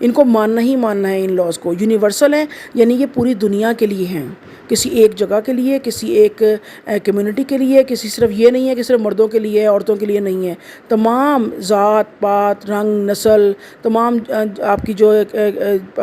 ان کو ماننا ہی ماننا ہے ان لاز کو. یونیورسل ہیں یعنی یہ پوری دنیا کے لیے ہیں, کسی ایک جگہ کے لیے, کسی ایک کمیونٹی کے لیے, کسی صرف یہ نہیں ہے کہ صرف مردوں کے لیے ہے, عورتوں کے لیے نہیں ہے. تمام ذات پات, رنگ, نسل, تمام آپ کی جو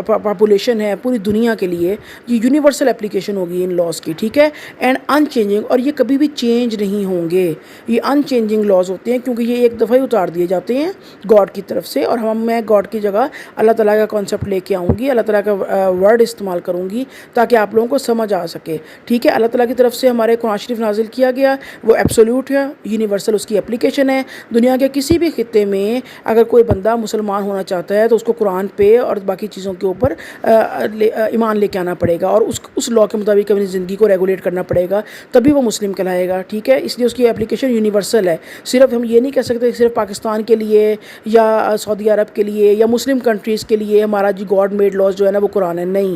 پاپولیشن ہے پوری دنیا کے لیے یہ یونیورسل اپلیکیشن ہوگی ان لاز کی, ٹھیک ہے. اینڈ ان چینجنگ, اور یہ کبھی بھی چینج نہیں ہوں گے, یہ ان چینجنگ لاز ہوتے ہیں کیونکہ یہ ایک دفعہ ہی اتار دیے جاتے ہیں گاڈ کی طرف سے. اور میں گاڈ کی جگہ اللہ تعالیٰ کا کانسیپٹ لے کے آؤں گی, اللہ تعالیٰ کا ورڈ استعمال کروں گی تاکہ آپ لوگوں کو سمجھ آ سکے, ٹھیک ہے. اللہ تعالیٰ کی طرف سے ہمارے قرآن شریف نازل کیا گیا, وہ ایبسولوٹ ہے, یونیورسل اس کی اپلیکیشن ہے. دنیا کے کسی بھی خطے میں اگر کوئی بندہ مسلمان ہونا چاہتا ہے تو اس کو قرآن پہ اور باقی چیزوں کے اوپر ایمان لے کے آنا پڑے گا, اور اس لا کے مطابق اپنی زندگی کو ریگولیٹ کرنا پڑے گا, تبھی وہ مسلم کہلائے گا, ٹھیک ہے. اس لیے اس کی اپلیکیشن یونیورسل ہے. صرف ہم یہ نہیں کہہ سکتے صرف پاکستان کے لیے یا سعودی عرب کے لیے یا مسلم کنٹریز کے لیے ہمارا گاڈ میڈ لاز جو ہے نا وہ قرآن ہے. نہیں,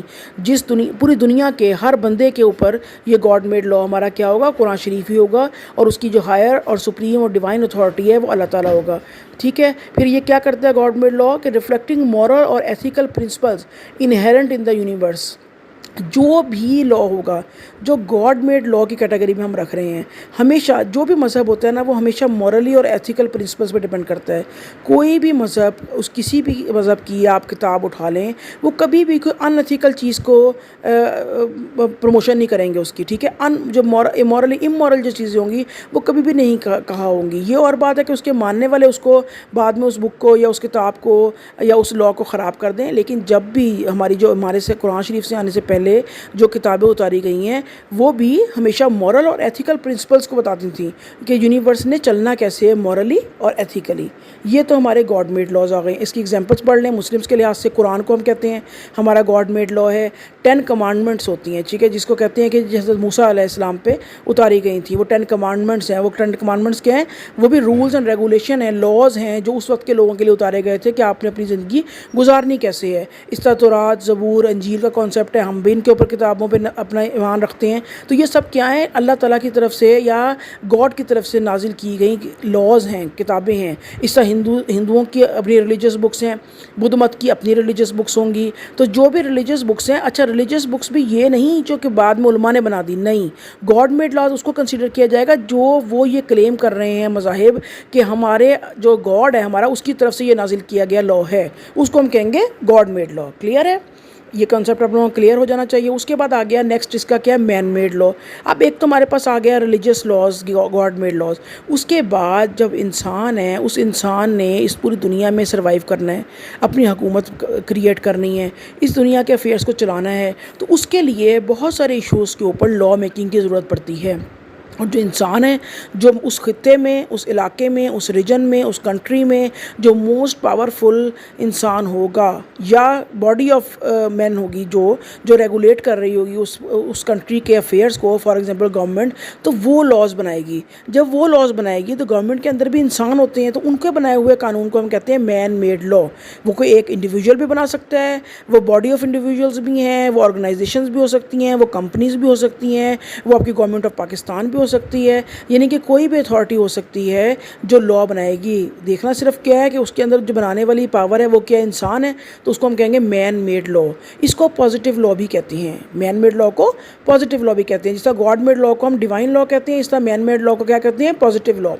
پوری دنیا کے ہر بندے کے اوپر یہ گاڈ میڈ لا ہمارا کیا ہوگا, قرآن شریف ہی ہوگا, اور اس کی جو ہائر اور سپریم اور ڈیوائن اتھارٹی ہے وہ اللہ تعالیٰ ہوگا, ٹھیک ہے. پھر یہ کیا کرتا ہے گاڈ میڈ لا, کہ ریفلیکٹنگ مورل اور ethical principles inherent in the universe. جو بھی لا ہوگا جو گاڈ میڈ لا کی کیٹیگری میں ہم رکھ رہے ہیں, ہمیشہ جو بھی مذہب ہوتا ہے نا وہ ہمیشہ مورلی اور ایتھیکل پرنسپلس پہ ڈیپینڈ کرتا ہے. کوئی بھی مذہب, کسی بھی مذہب کی آپ کتاب اٹھا لیں, وہ کبھی بھی کوئی ان ایتھیکل چیز کو پروموشن نہیں کریں گے اس کی, ٹھیک ہے. جو امورل جو چیزیں ہوں گی وہ کبھی بھی نہیں کہا ہوں گی. یہ اور بات ہے کہ اس کے ماننے والے اس کو بعد میں اس بک کو یا اس کتاب کو یا اس لا کو خراب کر دیں, لیکن جب بھی ہمارے سے قرآن شریف سے آنے سے پہلے جو کتابیں اتاری گئی ہیں وہ بھی ہمیشہ مورل اور ایتھیکل پرنسپلس کو بتاتی تھیں کہ یونیورس نے چلنا کیسے ہے مورلی اور ایتھیکلی. یہ تو ہمارے گاڈ میڈ لاز آ گئے. اس کی ایگزامپلس پڑھ لیں. مسلمس کے لحاظ سے قرآن کو ہم کہتے ہیں ہمارا گاڈ میڈ لا ہے. 10 کمانڈمنٹس ہوتی ہیں, ٹھیک ہے, جس کو کہتے ہیں کہ جیسے موسیٰ علیہ السلام پہ اتاری گئی تھیں, وہ 10 کمانڈمنٹس ہیں. وہ 10 کمانڈمنٹس کیا ہیں, وہ بھی رولز اینڈ ریگولیشن ہیں, لاز ہیں جو اس وقت کے لوگوں کے لیے اتارے گئے تھے کہ آپ نے اپنی زندگی گزارنی کیسے ہے. اس طرح تورات, زبور, انجیل کا کانسیپٹ ہے, ہم بھی ان کے اوپر کتابوں پہ اپنا ایمان رکھتے ہیں. تو یہ سب کیا ہیں, اللہ تعالیٰ کی طرف سے یا گاڈ کی طرف سے نازل کی گئی لاز ہیں, کتابیں ہیں. اس طرح ہندوؤں کی اپنی ریلیجیس بکس ہیں, بدھ مت کی اپنی ریلیجیس بکس ہوں گی. تو جو بھی ریلیجیس بکس ہیں, اچھا ریلیجیس بکس بھی یہ نہیں جو کہ بعد میں علماء نے بنا دی, نہیں, گاڈ میڈ لاز اس کو کنسیڈر کیا جائے گا جو وہ یہ کلیم کر رہے ہیں مذاہب کہ ہمارے جو گاڈ ہے ہمارا اس کی طرف سے یہ نازل کیا گیا لا ہے, اس کو ہم کہیں گے گاڈ میڈ لا. کلیئر ہے, یہ کنسیپٹ آپ لوگوں کو کلیئر ہو جانا چاہیے. اس کے بعد آ گیا نیکسٹ, اس کا کیا ہے, مین میڈ لا. اب ایک تو ہمارے پاس آ گیا religious laws, God made laws. اس کے بعد جب انسان ہے, اس انسان نے اس پوری دنیا میں سروائیو کرنا ہے, اپنی حکومت کریٹ کرنی ہے, اس دنیا کے افیئرس کو چلانا ہے, تو اس کے لیے بہت سارے ایشوز کے اوپر لا میکنگ کی ضرورت پڑتی ہے. اور جو انسان ہے جو اس خطے میں, اس علاقے میں, اس ریجن میں, اس کنٹری میں جو موسٹ پاورفل انسان ہوگا یا باڈی آف مین ہوگی جو ریگولیٹ کر رہی ہوگی اس کنٹری کے افیئرس کو, فار ایگزامپل گورنمنٹ, تو وہ لاز بنائے گی. جب وہ لاز بنائے گی تو گورنمنٹ کے اندر بھی انسان ہوتے ہیں, تو ان کے بنائے ہوئے قانون کو ہم کہتے ہیں مین میڈ لا. وہ کوئی ایک انڈیویجول بھی بنا سکتا ہے, وہ باڈی آف انڈیویجولز بھی ہیں, وہ آرگنائزیشنز بھی ہو سکتی ہیں, وہ کمپنیز بھی ہو سکتی ہیں, وہ آپ کی گورنمنٹ آف پاکستان بھی ہو سکتی ہے, یعنی کہ کوئی بھی اتھارٹی ہو سکتی ہے جو لا بنائے گی. دیکھنا صرف کیا ہے کہ اس کے اندر جو بنانے والی پاور ہے وہ کیا انسان ہے, تو اس کو ہم کہیں گے مین میڈ لا. اس کو پازیٹیو لا بھی کہتے ہیں, مین میڈ لا کو پازیٹیو لا بھی کہتے ہیں. جس طرح گاڈ میڈ لا کو ہم ڈیوائن لا کہتے ہیں, اس طرح مین میڈ لا کو کیا کہتے ہیں, پازیٹیو لا.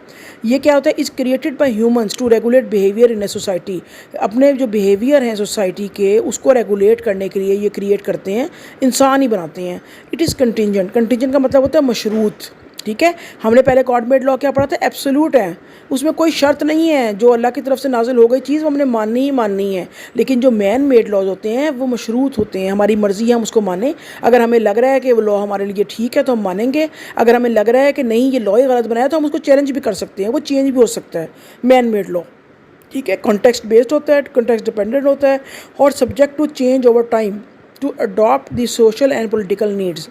یہ کیا ہوتا ہے, is created by humans to regulate behaviour in a society. اپنے جو بیہیویئر ہیں سوسائٹی کے اس کو ریگولیٹ کرنے کے لیے یہ کریٹ کرتے ہیں, انسان ہی بناتے ہیں. It is contingent. کنٹینجنٹ کا مطلب ہوتا ہے مشروط, ٹھیک ہے. ہم نے پہلے گاڈ میڈ لا کیا پڑھا تھا, ایبسولوٹ ہے, اس میں کوئی شرط نہیں ہے, جو اللہ کی طرف سے نازل ہو گئی چیز وہ ہم نے ماننی ہی ماننی ہے. لیکن جو مین میڈ لاز ہوتے ہیں وہ مشروط ہوتے ہیں, ہماری مرضی ہے ہم اس کو مانیں. اگر ہمیں لگ رہا ہے کہ وہ لا ہمارے لیے ٹھیک ہے تو ہم مانیں گے, اگر ہمیں لگ رہا ہے کہ نہیں یہ لا ہی غلط بنایا تو ہم اس کو چیلنج بھی کر سکتے ہیں, وہ چینج بھی ہو سکتا ہے. مین میڈ لا, ٹھیک ہے, کانٹیکسٹ بیسڈ ہوتا ہے, کانٹیکسٹ ڈپینڈنٹ ہوتا ہے, اور subject to change over time to adapt the social and political needs.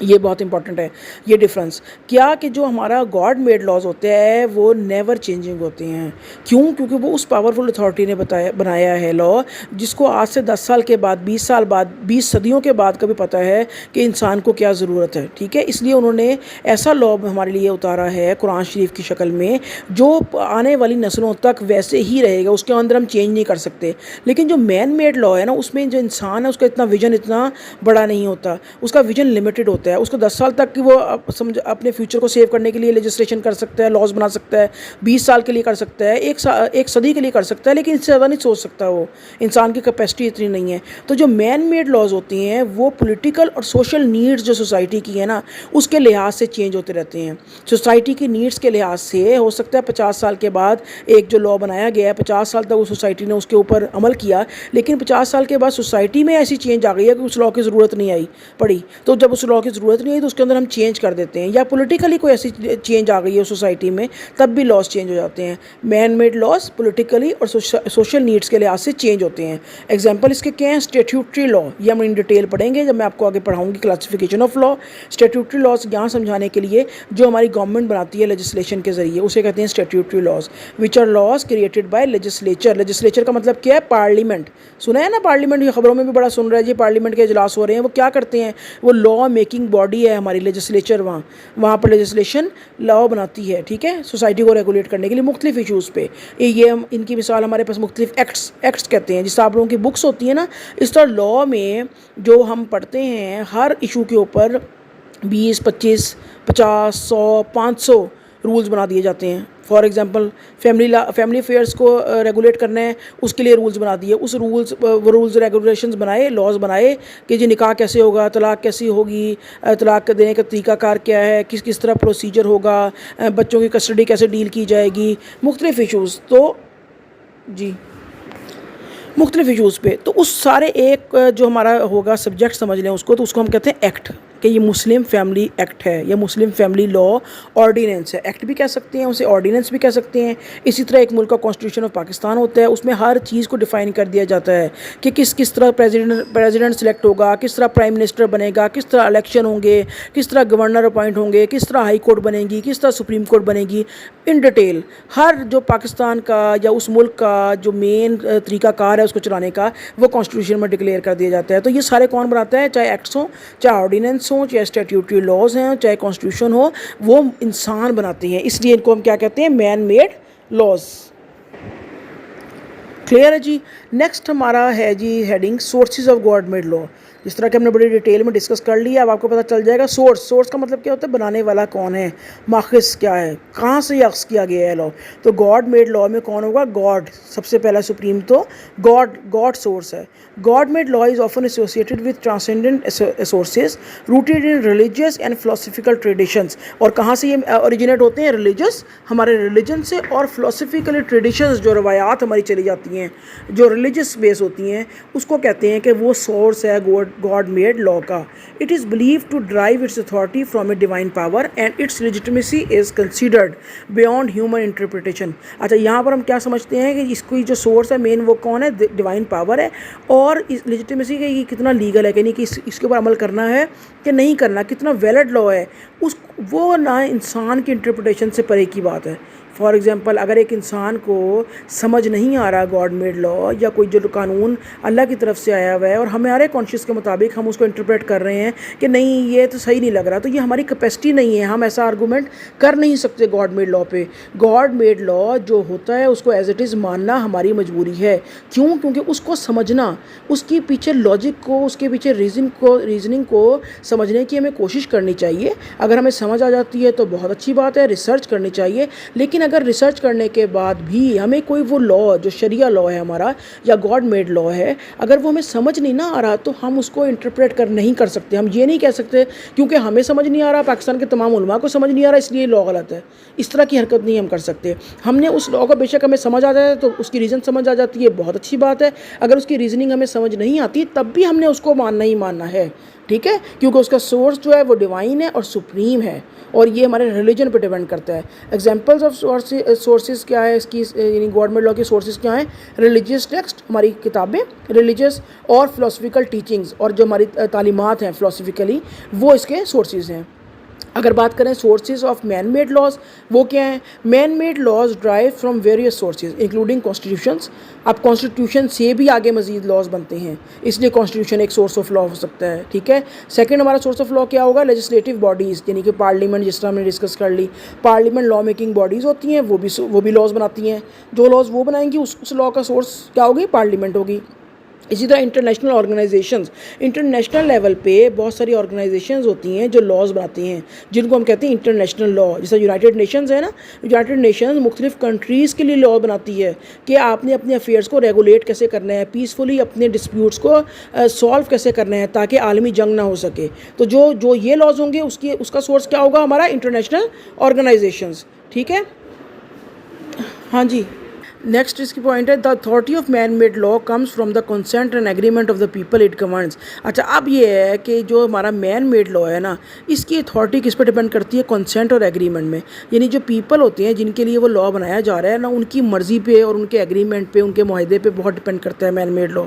یہ بہت امپورٹنٹ ہے یہ ڈفرنس کیا کہ جو ہمارا گاڈ میڈ لاز ہوتے ہیں وہ نیور چینجنگ ہوتے ہیں. کیونکہ وہ اس پاورفل اتھارٹی نے بنایا ہے لا جس کو آج سے 10 سال کے بعد 20 سال بعد 20 صدیوں کے بعد کبھی پتہ ہے کہ انسان کو کیا ضرورت ہے. ٹھیک ہے, اس لیے انہوں نے ایسا لا ہمارے لیے اتارا ہے قرآن شریف کی شکل میں جو آنے والی نسلوں تک ویسے ہی رہے گا, اس کے اندر ہم چینج نہیں کر سکتے. لیکن جو مین میڈ لا ہے نا, اس میں جو انسان ہے اس کا اتنا ویژن اتنا بڑا نہیں ہوتا, اس کا ویژن لمیٹڈ ہوتا ہے. اس کو 10 سال تک کہ وہ اپنے فیوچر کو سیو کرنے کے لیے لیجسلیشن کر سکتا ہے, لاز بنا سکتا ہے, 20 سال کے لیے کر سکتا ہے, ایک صدی کے لیے کر سکتا ہے, لیکن اس سے زیادہ نہیں سوچ سکتا. وہ انسان کی کیپیسٹی اتنی نہیں ہے. تو جو مین میڈ لاز ہوتی ہیں وہ پولیٹیکل اور سوشل نیڈز جو سوسائٹی کی ہے نا اس کے لحاظ سے چینج ہوتے رہتے ہیں. سوسائٹی کی نیڈز کے لحاظ سے ہو سکتا ہے 50 سال کے بعد ایک جو لا بنایا گیا ہے 50 سال تک وہ سوسائٹی نے اس کے اوپر عمل کیا, لیکن 50 سال کے بعد سوسائٹی میں ایسی چینج آ گئی ہے کہ اس لا کی ضرورت نہیں پڑی. تو جب اس لا کی ضرورت نہیں ہے تو اس کے اندر ہم چینج کر دیتے ہیں, یا پولیٹیکلی کوئی ایسی چینج آ گئی ہے سوسائٹی میں تب بھی لاس چینج ہو جاتے ہیں. مین میڈ لاس پولیٹیکلی اور سوشل نیڈز کے لحاظ سے چینج ہوتے ہیں. ایگزامپل اس کے کیا ہیں؟ اسٹیٹیوٹری لا, یہ ہم ان ڈیٹیل پڑھیں گے جب میں آپ کو آگے پڑھاؤں گی کلاسیفیکیشن آف لا. اسٹیٹیوٹری لاس یہاں سمجھانے کے لیے جو ہماری گورنمنٹ بناتی ہے لیجسلیشن کے ذریعے اسے کہتے ہیں statutory laws, which are laws created by legislature. Legislature کا مطلب کیا ہے؟ پارلیمنٹ. سنا ہے نا پارلیمنٹ, یہ خبروں میں بھی بڑا سن رہا ہے جی پارلیمنٹ کے اجلاس ہو رہے ہیں. وہ کیا کرتے ہیں؟ وہ لا میکنگ باڈی ہے ہماری لیجسلیچر, وہاں پر لیجسلیشن لا بناتی ہے. ٹھیک ہے, سوسائٹی کو ریگولیٹ کرنے کے لیے مختلف ایشوز پہ. یہ ان کی مثال ہمارے پاس مختلف ایکٹس کہتے ہیں, جس طرح آپ لوگوں کی بکس ہوتی ہیں نا, اس طرح لا میں جو ہم پڑھتے ہیں ہر ایشو کے اوپر 20 25 50 100 500 رولز بنا دیے جاتے ہیں. فار ایگزامپل فیملی افیئرس کو ریگولیٹ کرنا ہے, اس کے لیے رولز بنا دیے. اس رولز ریگولیشنز بنائے, لاز بنائے کہ جی نکاح کیسے ہوگا, طلاق کیسی ہوگی, طلاق دینے کا طریقہ کار کیا ہے, کس طرح پروسیجر ہوگا, بچوں کی کسٹڈی کیسے ڈیل کی جائے گی, مختلف ایشوز. تو جی مختلف ایشوز پہ. تو اس سارے ایک جو ہمارا ہوگا سبجیکٹ سمجھ لیں اس کو, تو اس کو ہم کہتے ہیں ایکٹ, کہ یہ مسلم فیملی ایکٹ ہے یا مسلم فیملی لا آرڈیننس ہے. ایکٹ بھی کہہ سکتے ہیں اسے, آرڈیننس بھی کہہ سکتے ہیں. اسی طرح ایک ملک کا کانسٹیٹیوشن آف پاکستان ہوتا ہے, اس میں ہر چیز کو ڈیفائن کر دیا جاتا ہے کہ کس طرح پریزیڈنٹ سلیکٹ ہوگا, کس طرح پرائم منسٹر بنے گا, کس طرح الیکشن ہوں گے, کس طرح گورنر اپوائنٹ ہوں گے, کس طرح ہائی کورٹ بنے گی, کس طرح سپریم کورٹ بنے گی. ان ڈیٹیل ہر جو پاکستان کا یا اس ملک کا جو مین طریقہ کار ہے اس کو چلانے کا وہ کانسٹیٹیوشن میں ڈکلیئر کر دیا جاتا ہے. تو یہ سارے کون بناتا ہے؟ چاہے ایکٹس ہوں, چاہے آرڈیننس ہوں, چاہے اسٹیٹیوٹری لاز ہیں, چاہے کانسٹیٹیوشن ہو, وہ انسان بناتے ہیں. اس لیے ان کو ہم کیا کہتے ہیں؟ Man made laws. کلیئر ہے جی. نیکسٹ ہمارا ہے جی heading sources of God made law. جس طرح کہ ہم نے بڑی ڈیٹیل میں ڈسکس کر لیا, اب آپ کو پتہ چل جائے گا سورس کا مطلب کیا ہوتا ہے, بنانے والا کون ہے, ماخذ کیا ہے, کہاں سے یہ اخذ کیا گیا ہے لا. تو گاڈ میڈ لا میں کون ہوگا؟ گاڈ. سب سے پہلا سپریم تو گاڈ سورس ہے. God made law is often associated with transcendent sources rooted in religious and philosophical traditions. اور کہاں سے یہ اوریجنیٹ ہوتے ہیں؟ ریلیجس, ہمارے ریلیجن سے, اور فلاسفیکل ٹریڈیشنز جو روایات ہماری چلی جاتی ہیں جو ریلیجس بیس ہوتی ہیں اس کو کہتے ہیں کہ وہ سورس ہے گاڈ میڈ لا کا. It is believed to derive its authority from a divine power and its legitimacy is considered beyond human interpretation. اچھا, یہاں پر ہم کیا سمجھتے ہیں کہ اس کی جو سورس ہے مین وہ کون ہے؟ ڈیوائن پاور ہے. اور اس لیجیٹمیسی کا یہ کتنا لیگل ہے, یعنی کہ اس کے اوپر عمل کرنا ہے کہ نہیں کرنا, کتنا ویلڈ لا ہے, وہ نہ انسان کی انٹرپریٹیشن سے پرے کی بات ہے. فار ایگزامپل اگر ایک انسان کو سمجھ نہیں آ رہا گاڈ میڈ لا یا کوئی جو قانون اللہ کی طرف سے آیا ہوا ہے اور ہمارے کانشیس کے مطابق ہم اس کو انٹرپریٹ کر رہے ہیں کہ نہیں یہ تو صحیح نہیں لگ رہا, تو یہ ہماری کیپیسٹی نہیں ہے, ہم ایسا آرگومنٹ کر نہیں سکتے گاڈ میڈ لا پہ. گاڈ میڈ لا جو ہوتا ہے اس کو ایز اٹ از ماننا ہماری مجبوری ہے. کیوں؟ کیونکہ اس کو سمجھنا, اس کی پیچھے لاجک کو, اس کے پیچھے ریزننگ کو سمجھنے کی ہمیں کوشش کرنی چاہیے. اگر ہمیں سمجھ آ جاتی ہے تو بہت اچھی بات ہے, ریسرچ کرنی چاہیے. لیکن اگر ریسرچ کرنے کے بعد بھی ہمیں کوئی وہ لا جو شریعہ لا ہے ہمارا یا گاڈ میڈ لا ہے, اگر وہ ہمیں سمجھ نہیں نہ آ رہا تو ہم اس کو انٹرپریٹ نہیں کر سکتے. ہم یہ نہیں کہہ سکتے کیونکہ ہمیں سمجھ نہیں آ رہا, پاکستان کے تمام علماء کو سمجھ نہیں آ رہا اس لیے لا غلط ہے. اس طرح کی حرکت نہیں ہم کر سکتے. ہم نے اس لا کو بے شک ہمیں سمجھ آ جاتا ہے تو اس کی ریزن سمجھ آ جاتی ہے, بہت اچھی بات ہے. اگر اس کی ریزننگ ہمیں سمجھ نہیں آتی تب بھی ہم نے اس کو ماننا ہی ماننا ہے. ٹھیک ہے، کیونکہ اس کا سورس جو ہے وہ ڈیوائن ہے اور سپریم ہے، اور یہ ہمارے ریلیجن پہ ڈیپینڈ کرتا ہے۔ ایگزامپلز آف سورسز کیا ہے اس کی، یعنی گورنمنٹ لاء کے سورسز کیا ہیں؟ ریلیجیس ٹیکسٹ، ہماری کتابیں ریلیجیس، اور فلاسفیکل ٹیچنگز، اور جو ہماری تعلیمات ہیں فلاسفیکلی، وہ اس کے سورسز ہیں۔ اگر بات کریں sources of man made laws, وہ کیا ہیں؟ Man made laws drive from various sources including constitutions. اب کانسٹیٹیوشن سے بھی آگے مزید لاز بنتے ہیں، اس لیے کانسٹیٹیوشن ایک سورس آف لا ہو سکتا ہے، ٹھیک ہے۔ سیکنڈ ہمارا سورس آف لا کیا ہوگا؟ لیجسلیٹو باڈیز، یعنی کہ پارلیمنٹ، جس طرح ہم نے ڈسکس کر لی، پارلیمنٹ لا میکنگ باڈیز ہوتی ہیں، وہ بھی لاز بناتی ہیں۔ جو لاز وہ بنائیں گی اس لا کا سورس کیا ہوگی؟ پارلیمنٹ ہوگی۔ اسی طرح انٹرنیشنل آرگنائزیشنز، انٹرنیشنل لیول پہ بہت ساری آرگنائزیشنز ہوتی ہیں جو لاز بناتی ہیں، جن کو ہم کہتے ہیں انٹرنیشنل لا۔ جیسے یونائٹڈ نیشنز ہے نا، یونائٹڈ نیشنز مختلف کنٹریز کے لیے لا بناتی ہے کہ آپ نے اپنے افیئرس کو ریگولیٹ کیسے کرنا ہے، پیسفلی اپنے ڈسپیوٹس کو سالو کیسے کرنا ہے تاکہ عالمی جنگ نہ ہو سکے۔ تو جو یہ لاز ہوں گے اس کا سورس کیا ہوگا؟ ہمارا انٹرنیشنل آرگنائزیشنز، ٹھیک ہے۔ ہاں جی، نیکسٹ اس کی پوائنٹ ہے، the authority of man made law comes from the consent and agreement of the people it governs. اچھا، اب یہ ہے کہ جو ہمارا مین میڈ لا ہے نا، اس کی اتھارٹی کس پہ ڈیپینڈ کرتی ہے؟ کنسینٹ اور ایگریمنٹ میں، یعنی جو پیپل ہوتے ہیں جن کے لیے وہ لا بنایا جا رہا ہے نا، ان کی مرضی پہ اور ان کے ایگریمنٹ پہ، ان کے معاہدے پہ بہت ڈیپینڈ کرتا ہے مین میڈ لا۔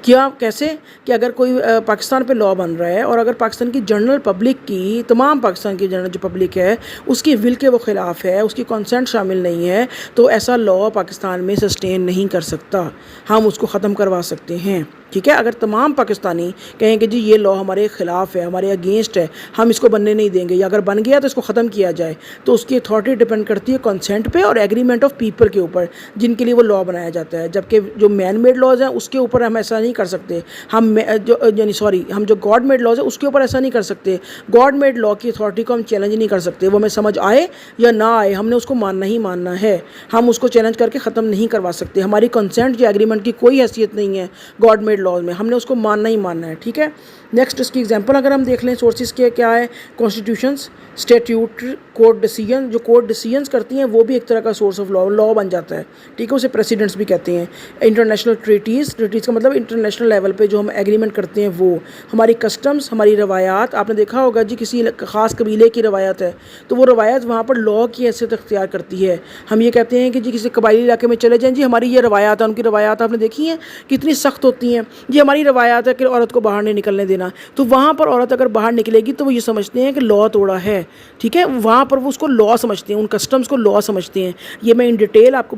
کیا کیسے؟ کہ اگر کوئی پاکستان پہ لا بن رہا ہے اور اگر پاکستان کی جنرل پبلک کی، تمام پاکستان کی جنرل جو پبلک ہے اس کی ول کے وہ خلاف ہے، اس کی کنسنٹ شامل نہیں ہے، تو ایسا لا پاکستان میں سسٹین نہیں کر سکتا، ہم اس کو ختم کروا سکتے ہیں، ٹھیک ہے۔ اگر تمام پاکستانی کہیں کہ جی یہ لا ہمارے خلاف ہے، ہمارے اگینسٹ ہے، ہم اس کو بننے نہیں دیں گے، یا اگر بن گیا تو اس کو ختم کیا جائے، تو اس کی اتھارٹی ڈیپینڈ کرتی ہے کنسنٹ پہ اور ایگریمنٹ آف پیپل کے اوپر جن کے لیے وہ لا بنایا جاتا ہے۔ جبکہ جو مین میڈ لاز ہیں اس کے اوپر ہم ایسا نہیں کر سکتے، ہم جو گاڈ میڈ لاز ہے اس کے اوپر ایسا نہیں کر سکتے۔ گاڈ میڈ لا کی اتھارٹی کو ہم چیلنج نہیں کر سکتے، وہ ہمیں سمجھ آئے یا نہ آئے، ہم نے اس کو ماننا ہی ماننا ہے، ہم اس کو چیلنج کر کے ختم نہیں کروا سکتے۔ ہماری کنسنٹ یا ایگریمنٹ کی کوئی حیثیت نہیں ہے گاڈ میڈ لاز میں، ہم نے اس کو ماننا ہی ماننا ہے، ٹھیک ہے۔ نیکسٹ اس کی ایگزامپل اگر ہم دیکھ لیں سورسز کے کیا ہے؟ کانسٹیٹیوشنس، اسٹیٹیوٹ، کورٹ ڈیسیجن، جو کورٹ ڈیسیجنس کرتی ہیں وہ بھی ایک طرح کا سورس آف لا بن جاتا ہے، ٹھیک ہے، اسے پریسیڈنٹس بھی کہتے ہیں۔ انٹرنیشنل ٹریٹیز کا مطلب انٹرنیشنل لیول پہ جو ہم ایگریمنٹ کرتے ہیں وہ۔ ہماری کسٹمز، ہماری روایات، آپ نے دیکھا ہوگا جی کسی خاص قبیلے کی روایت ہے تو وہ روایت وہاں پر لا کی حیثیت اختیار کرتی ہے۔ ہم یہ کہتے ہیں کہ جی کسی قبائلی علاقے میں چلے جائیں، جی ہماری یہ روایات ہے، ان کی روایات آپ نے دیکھی ہیں کتنی سخت ہوتی ہیں، جی ہماری روایات ہے کہ عورت کو باہر نہیں نکلنے دینا، تو وہاں پر عورت اگر باہر نکلے گی تو وہ یہ سمجھتے ہیں کہ لا توڑا ہے، ٹھیک ہے، وہاں پر وہ اس کو لا سمجھتے ہیں، ان کسٹمز کو لا سمجھتے ہیں۔ یہ میں ان ڈیٹیل آپ کو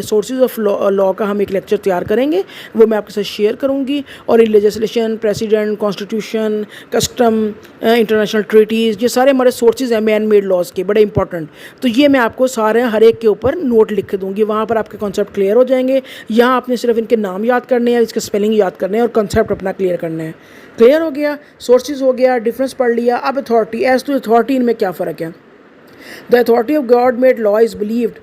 سورسز آف لا کا ہم ایک لیکچر تیار کریں گے، وہ میں آپ کے ساتھ شیئر کروں گی، اور legislation, precedent, constitution, custom, international treaties, یہ سارے ہمارے سورسز ہیں مین میڈ لاز کے، بڑے امپورٹنٹ۔ تو یہ میں آپ کو سارے ہر ایک کے اوپر نوٹ لکھ دوں گی، وہاں پر آپ کے کانسیپٹ کلیئر ہو جائیں گے۔ یہاں آپ نے صرف ان کے نام یاد کرنے ہیں، اس کے اسپیلنگ یاد کرنے ہیں اور کنسیپٹ اپنا کلیئر کرنا ہے۔ کلیئر ہو گیا، سورسز ہو گیا، ڈفرینس پڑھ لیا۔ اب اتھارٹی، ایز ٹو اتھارٹی ان میں کیا فرق ہے؟ The authority of God made law is believed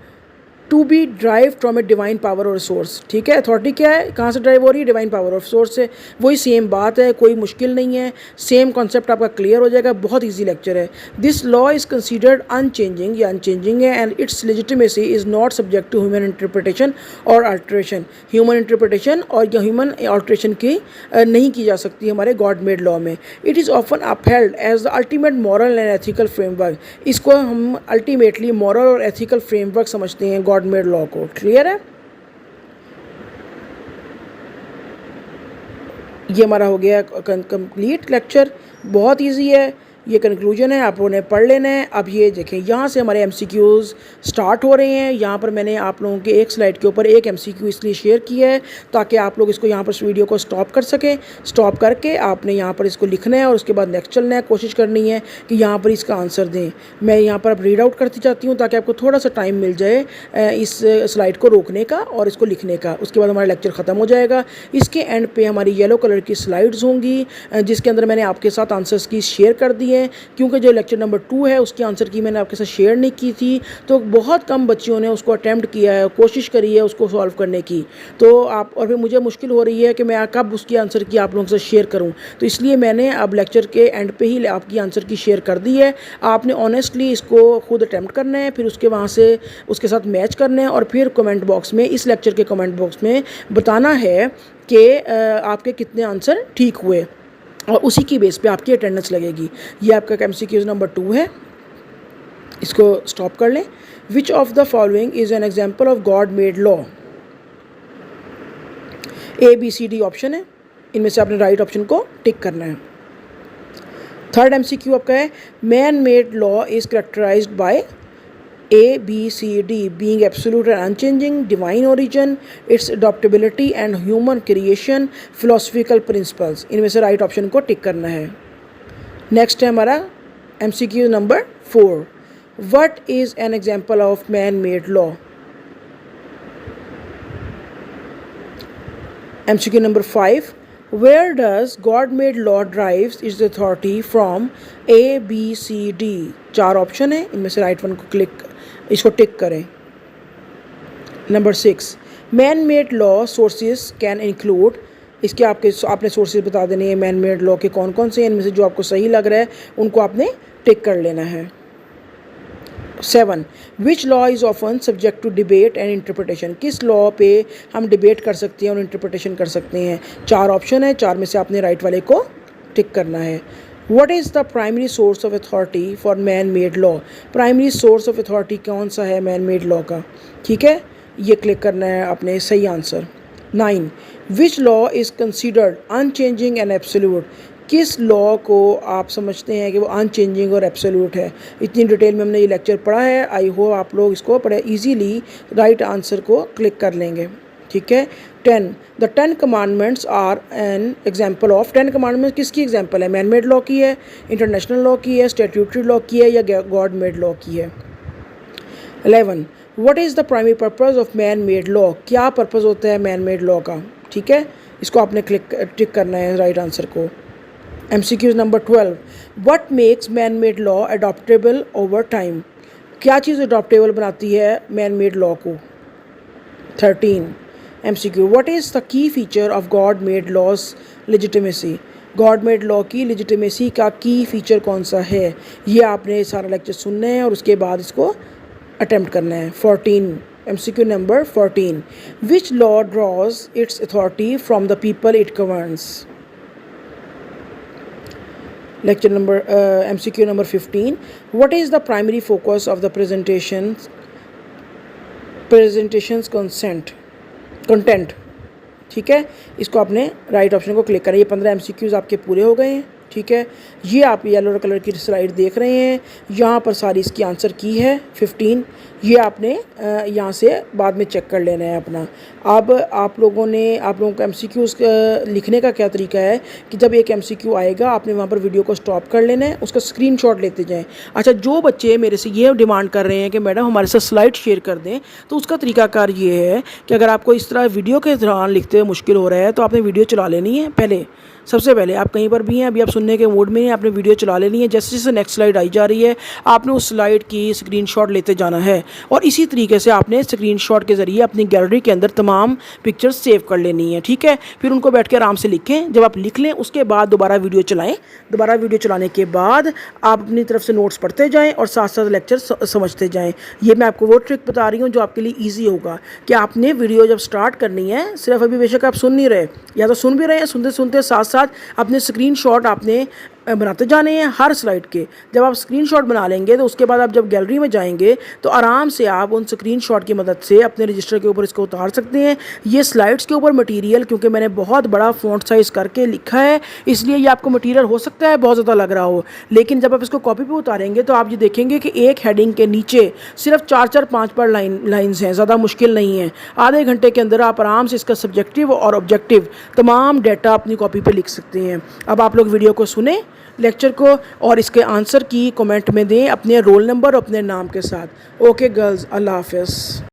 to be derive from a divine power اور سورس، ٹھیک ہے۔ اتھارٹی کیا ہے؟ کہاں سے ڈرائیو ہو رہی ہے؟ ڈیوائن پاور اور سورس سے، وہی سیم بات ہے، کوئی مشکل نہیں ہے، سیم کانسیپٹ آپ کا کلیئر ہو جائے گا، بہت ایزی لیکچر ہے۔ دس لا از کنسیڈرڈ ان چینجنگ، یا ان چینجنگ ہے، and its legitimacy is not subject to human interpretation اور الٹریشن۔ ہیومن انٹرپریٹیشن اور یا ہیومن الٹریشن کی نہیں کی جا سکتی ہمارے گاڈ میڈ لا میں۔ It is often upheld as the ultimate moral and ethical framework, اس کو ہم الٹیمیٹلی مورل اور ایتھیکل فریم ورک سمجھتے ہیں گاڈ میڈ لا کو، کلیئر ہے۔ یہ ہمارا ہو گیا کمپلیٹ لیکچر، بہت ایزی ہے، یہ کنکلوژن ہے، آپ نے پڑھ لینا ہے۔ اب یہ دیکھیں یہاں سے ہمارے ایم سی کیوز سٹارٹ ہو رہے ہیں، یہاں پر میں نے آپ لوگوں کے ایک سلائڈ کے اوپر ایک ایم سی کیو اس لیے شیئر کیا ہے تاکہ آپ لوگ اس کو یہاں پر اس ویڈیو کو سٹاپ کر سکیں، سٹاپ کر کے آپ نے یہاں پر اس کو لکھنا ہے اور اس کے بعد نیکسٹ چلنا ہے، کوشش کرنی ہے کہ یہاں پر اس کا آنسر دیں۔ میں یہاں پر اب ریڈ آؤٹ کرتی جاتی ہوں تاکہ آپ کو تھوڑا سا ٹائم مل جائے اس سلائڈ کو روکنے کا اور اس کو لکھنے کا، اس کے بعد ہمارا لیکچر ختم ہو جائے گا۔ اس کے اینڈ پہ ہماری یلو کلر کی سلائڈز ہوں گی جس کے اندر میں نے آپ کے ساتھ آنسرز کی شیئر کر دی ہیں، کیونکہ جو لیکچر نمبر 2 ہے اس کی آنسر کی میں نے آپ کے ساتھ شیئر نہیں کی تھی، تو بہت کم بچیوں نے اس کو اٹیمپٹ کیا ہے، کوشش کری ہے اس کو سالو کرنے کی، تو آپ اور پھر مجھے مشکل ہو رہی ہے کہ میں کب اس کی آنسر کی آپ لوگوں کے ساتھ شیئر کروں، تو اس لیے میں نے اب لیکچر کے اینڈ پہ ہی آپ کی آنسر کی شیئر کر دی ہے۔ آپ نے آنیسٹلی اس کو خود اٹیمپٹ کرنا ہے، پھر اس کے وہاں سے اس کے ساتھ میچ کرنا ہے اور پھر کمنٹ باکس میں، اس لیکچر کے کمنٹ باکس میں بتانا ہے کہ آپ کے کتنے آنسر ٹھیک ہوئے۔ اور اسی کی بیس پہ آپ کی اٹینڈنس لگے گی. یہ آپ کا MCQ نمبر 2 ہے, اس کو اسٹاپ کر لیں. Which of the following is an example of God made law? ABCD option ہے, ان میں سے آپ نے رائٹ آپشن کو ٹک کرنا ہے. تھرڈ MCQ آپ کا ہے مین made law is characterised by ABCD being absolute and unchanging, divine origin, its adaptability and human creation, philosophical principles. ان میں سے رائٹ آپشن کو ٹک کرنا ہے. نیکسٹ ہے ہمارا MCQ number 4. What is an example of man-made law? MCQ number 5. Where does God-made law derives its authority from? ABCD. 4 option ہیں, ان میں سے رائٹ ون کو اس کو ٹک کریں. Number 6. Man made law sources can include. اس کے آپ نے سورسز بتا دینے ہیں مین میڈ لا کے کون کون سے ہیں, ان میں سے جو آپ کو صحیح لگ رہا ہے ان کو آپ نے ٹک کر لینا ہے. 7. Which law is often subject to debate and interpretation. کس لا پہ ہم ڈبیٹ کر سکتے ہیں اور انٹرپریٹیشن کر سکتے ہیں؟ 4 آپشن ہے, 4 میں سے آپ نے رائٹ والے کو ٹک کرنا ہے. What is the primary source of authority for main made law? Primary source of authority کون سا ہے مین میڈ لا کا؟ ٹھیک ہے, یہ کلک کرنا ہے آپ نے صحیح answer. 9. Which law is considered in changing and absolute. کس لا کو آپ سمجھتے ہیں کہ وہ ان چینجنگ اور ایبسلیوٹ ہے؟ اتنی ڈیٹیل میں ہم نے یہ لیکچر پڑھا ہے. آئی ہوپ آپ لوگ اس کو بڑے ایزیلی رائٹ آنسر کو کلک کر لیں گے. ٹھیک ہے. 10. The 10 commandments are an example of. 10 commandments کس کی ایگزامپل ہے؟ مین میڈ لا کی ہے, انٹرنیشنل لا کی ہے, اسٹیٹیوٹری لا کی ہے, یا گاڈ میڈ لا کی ہے؟ 11. What is the primary purpose of man made law? کیا پرپز ہوتا ہے مین میڈ لا کا؟ ٹھیک ہے, اس کو آپ نے ٹک کرنا ہے رائٹ آنسر کو. MCQ number 12. What makes man made law adaptable over time? کیا چیز اڈاپٹیبل بناتی ہے مین میڈ لا کو؟ 13. MCQ. What is the key feature of God made laws legitimacy? God made law کی لیجیٹیمیسی کا کی فیچر کون سا ہے؟ یہ آپ نے سارا لیکچر سننا ہے اور اس کے بعد اس کو اٹیمپٹ کرنا ہے. 14. MCQ number 14. Which law draws its authority from the people it governs? Lecture number MCQ number 15. What is the primary focus of the presentation's content? ٹھیک ہے, اس کو آپ نے رائٹ آپشن کو کلک کریں. یہ 15 MCQs آپ کے پورے ہو گئے ہیں. ٹھیک ہے, یہ آپ یلو کلر کی سلائڈ دیکھ رہے ہیں, یہاں پر ساری اس کی آنسر کی ہے 15. یہ آپ نے یہاں سے بعد میں چیک کر لینا ہے اپنا. اب آپ لوگوں کا MCQs لکھنے کا کیا طریقہ ہے کہ جب ایک MCQ آئے گا آپ نے وہاں پر ویڈیو کو سٹاپ کر لینا ہے, اس کا اسکرین شاٹ لیتے جائیں. اچھا, جو بچے میرے سے یہ ڈیمانڈ کر رہے ہیں کہ میڈم ہمارے ساتھ سلائڈ شیئر کر دیں, تو اس کا طریقہ کار یہ ہے کہ اگر آپ کو اس طرح ویڈیو کے دوران لکھتے ہوئے مشکل ہو رہا ہے تو آپ نے ویڈیو چلا لینی ہے. سب سے پہلے آپ کہیں پر بھی ہیں, ابھی آپ سننے کے موڈ میں ہیں, آپ نے ویڈیو چلا لینی ہے. جیسے جیسے نیکسٹ سلائڈ آئی جا رہی ہے آپ نے اس سلائڈ کی اسکرین شاٹ لیتے جانا ہے, اور اسی طریقے سے آپ نے اسکرین شاٹ کے ذریعے اپنی گیلری کے اندر تمام پکچرز سیو کر لینی ہے. ٹھیک ہے, پھر ان کو بیٹھ کے آرام سے لکھیں. جب آپ لکھ لیں اس کے بعد دوبارہ ویڈیو چلائیں. دوبارہ ویڈیو چلانے کے بعد آپ اپنی طرف سے نوٹس پڑھتے جائیں اور ساتھ ساتھ لیکچر سمجھتے جائیں. یہ میں آپ کو وہ ٹرک بتا رہی ہوں جو آپ کے لیے ایزی ہوگا کہ آپ نے ویڈیو جب سٹارٹ کرنی ہے, صرف ابھی بے شک آپ سن نہیں رہے, یا تو سن بھی رہے ہیں, سنتے سنتے ساتھ ساتھ اپنے اسکرین شاٹ آپ نے بناتے جانے ہیں ہر سلائڈ کے. جب آپ اسکرین شاٹ بنا لیں گے تو اس کے بعد آپ جب گیلری میں جائیں گے تو آرام سے آپ ان اسکرین شاٹ کی مدد سے اپنے رجسٹر کے اوپر اس کو اتار سکتے ہیں. یہ سلائڈس کے اوپر مٹیریل کیونکہ میں نے بہت بڑا فونٹ سائز کر کے لکھا ہے, اس لیے یہ آپ کو مٹیریل ہو سکتا ہے بہت زیادہ لگ رہا ہو, لیکن جب آپ اس کو کاپی پہ اتاریں گے تو آپ یہ دیکھیں گے کہ ایک ہیڈنگ کے نیچے صرف 4-5 لائنز ہیں, زیادہ مشکل نہیں ہے. آدھے گھنٹے کے اندر آپ آرام سے اس کا سبجیکٹیو اور آبجیکٹیو تمام ڈیٹا اپنی کاپی پہ لکھ سکتے ہیں. اب آپ لوگ ویڈیو کو سنیں لیکچر کو, اور اس کے آنسر کی کمنٹ میں دیں اپنے رول نمبر اور اپنے نام کے ساتھ. اوکے گرلز, اللہ حافظ.